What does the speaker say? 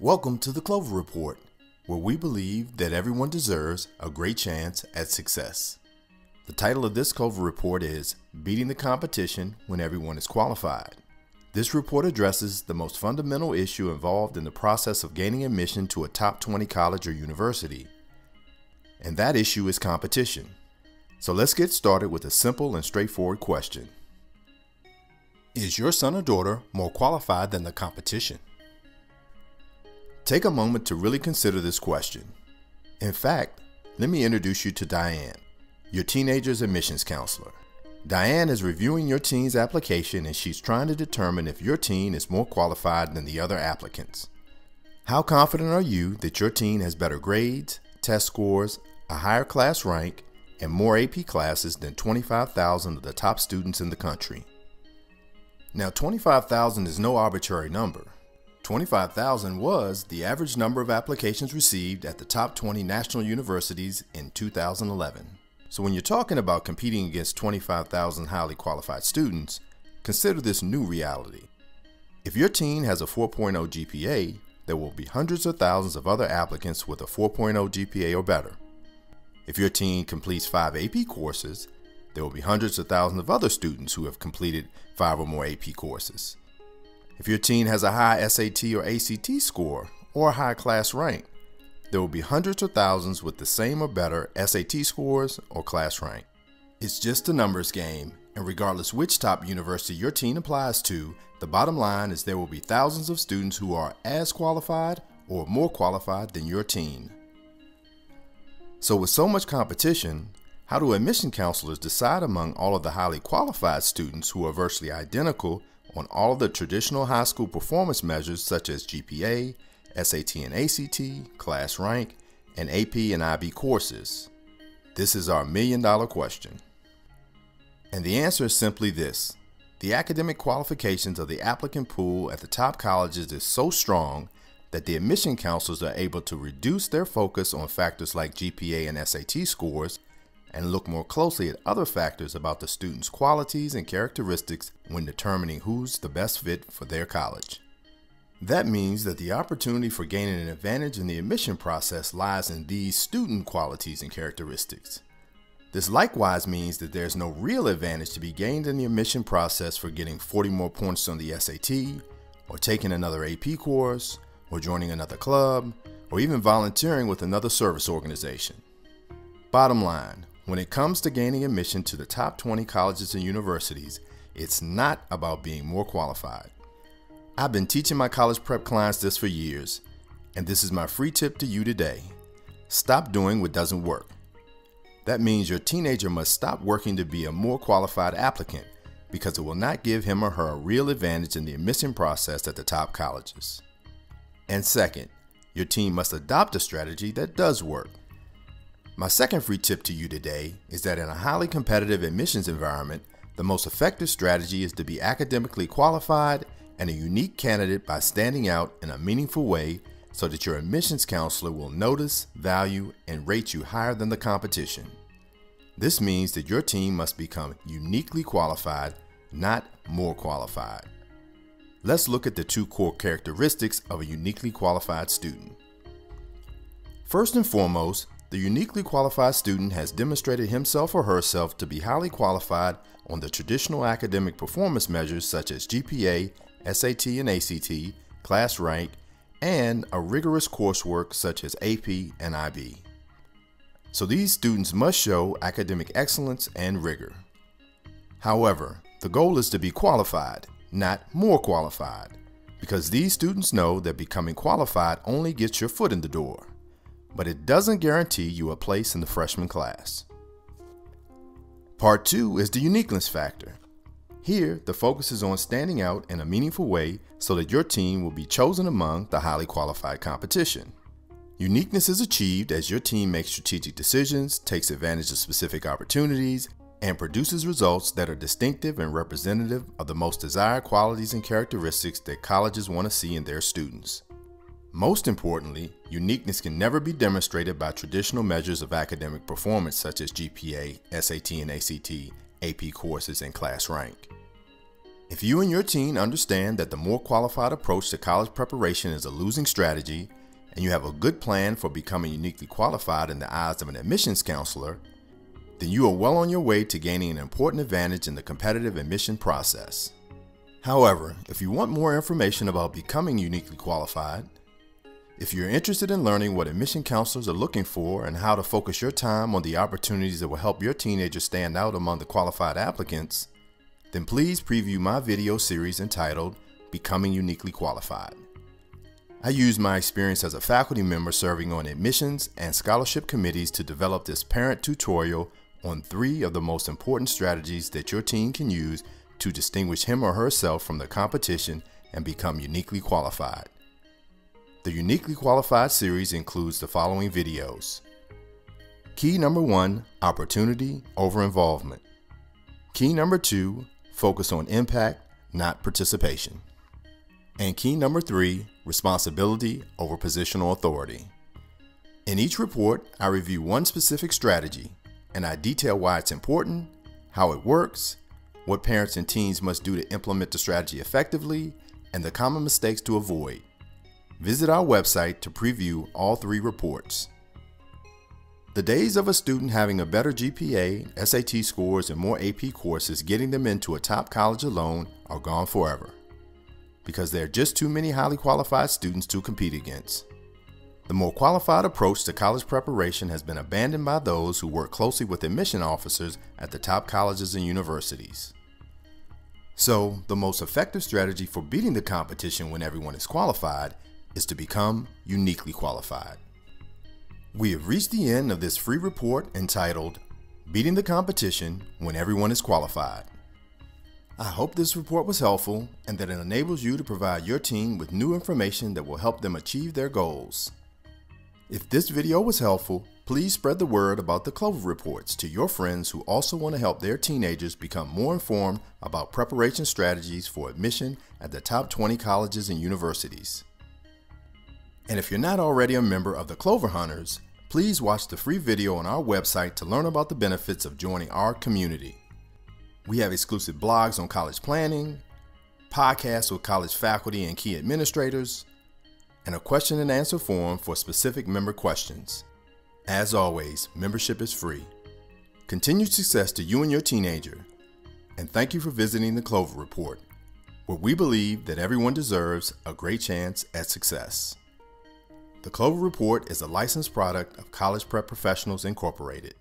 Welcome to the Clover Report, where we believe that everyone deserves a great chance at success. The title of this Clover Report is Beating the Competition When Everyone is Qualified. This report addresses the most fundamental issue involved in the process of gaining admission to a top 20 college or university, and that issue is competition. So let's get started with a simple and straightforward question. Is your son or daughter more qualified than the competition? Take a moment to really consider this question. In fact, let me introduce you to Diane, your teenager's admissions counselor. Diane is reviewing your teen's application and she's trying to determine if your teen is more qualified than the other applicants. How confident are you that your teen has better grades, test scores, a higher class rank, and more AP classes than 25,000 of the top students in the country? Now, 25,000 is no arbitrary number. 25,000 was the average number of applications received at the top 20 national universities in 2011. So when you're talking about competing against 25,000 highly qualified students, consider this new reality. If your teen has a 4.0 GPA, there will be hundreds of thousands of other applicants with a 4.0 GPA or better. If your teen completes 5 AP courses, there will be hundreds of thousands of other students who have completed 5 or more AP courses. If your teen has a high SAT or ACT score or a high class rank, there will be hundreds of thousands with the same or better SAT scores or class rank. It's just a numbers game, and regardless which top university your teen applies to, the bottom line is there will be thousands of students who are as qualified or more qualified than your teen. So with so much competition, how do admission counselors decide among all of the highly qualified students who are virtually identical on all of the traditional high school performance measures such as GPA, SAT and ACT, class rank, and AP and IB courses? This is our million-dollar question. And the answer is simply this. The academic qualifications of the applicant pool at the top colleges is so strong that the admission counselors are able to reduce their focus on factors like GPA and SAT scores and look more closely at other factors about the student's qualities and characteristics when determining who's the best fit for their college. That means that the opportunity for gaining an advantage in the admission process lies in these student qualities and characteristics. This likewise means that there's no real advantage to be gained in the admission process for getting 40 more points on the SAT, or taking another AP course, or joining another club, or even volunteering with another service organization. Bottom line, when it comes to gaining admission to the top 20 colleges and universities, it's not about being more qualified. I've been teaching my college prep clients this for years, and this is my free tip to you today. Stop doing what doesn't work. That means your teenager must stop working to be a more qualified applicant because it will not give him or her a real advantage in the admission process at the top colleges. And second, your team must adopt a strategy that does work. My second free tip to you today is that in a highly competitive admissions environment, the most effective strategy is to be academically qualified and a unique candidate by standing out in a meaningful way so that your admissions counselor will notice, value, and rate you higher than the competition. This means that your team must become uniquely qualified, not more qualified. Let's look at the 2 core characteristics of a uniquely qualified student. First and foremost, the uniquely qualified student has demonstrated himself or herself to be highly qualified on the traditional academic performance measures such as GPA, SAT and ACT, class rank, and a rigorous coursework such as AP and IB. So these students must show academic excellence and rigor. However, the goal is to be qualified, not more qualified, because these students know that becoming qualified only gets your foot in the door, but it doesn't guarantee you a place in the freshman class. Part 2 is the uniqueness factor. Here, the focus is on standing out in a meaningful way so that your team will be chosen among the highly qualified competition. Uniqueness is achieved as your team makes strategic decisions, takes advantage of specific opportunities, and produces results that are distinctive and representative of the most desired qualities and characteristics that colleges want to see in their students. Most importantly, uniqueness can never be demonstrated by traditional measures of academic performance such as GPA, SAT and ACT, AP courses, and class rank. If you and your teen understand that the more qualified approach to college preparation is a losing strategy, and you have a good plan for becoming uniquely qualified in the eyes of an admissions counselor, then you are well on your way to gaining an important advantage in the competitive admission process. However, if you want more information about becoming uniquely qualified, if you're interested in learning what admission counselors are looking for and how to focus your time on the opportunities that will help your teenager stand out among the qualified applicants, then please preview my video series entitled Becoming Uniquely Qualified. I used my experience as a faculty member serving on admissions and scholarship committees to develop this parent tutorial on 3 of the most important strategies that your teen can use to distinguish him or herself from the competition and become uniquely qualified. The Uniquely Qualified series includes the following videos. Key number 1, opportunity over involvement. Key number 2, focus on impact, not participation. And key number 3, responsibility over positional authority. In each report, I review one specific strategy, and I detail why it's important, how it works, what parents and teens must do to implement the strategy effectively, and the common mistakes to avoid. Visit our website to preview all 3 reports. The days of a student having a better GPA, SAT scores, and more AP courses getting them into a top college alone are gone forever, because there are just too many highly qualified students to compete against. The more qualified approach to college preparation has been abandoned by those who work closely with admission officers at the top colleges and universities. So, the most effective strategy for beating the competition when everyone is qualified is to become uniquely qualified. We have reached the end of this free report entitled Beating the Competition When Everyone is Qualified. I hope this report was helpful and that it enables you to provide your team with new information that will help them achieve their goals. If this video was helpful, please spread the word about the Clover Reports to your friends who also want to help their teenagers become more informed about preparation strategies for admission at the top 20 colleges and universities. And if you're not already a member of the Clover Hunters, please watch the free video on our website to learn about the benefits of joining our community. We have exclusive blogs on college planning, podcasts with college faculty and key administrators, and a question and answer forum for specific member questions. As always, membership is free. Continued success to you and your teenager, and thank you for visiting the Clover Report, where we believe that everyone deserves a great chance at success. The Clover Report is a licensed product of College Prep Professionals Incorporated.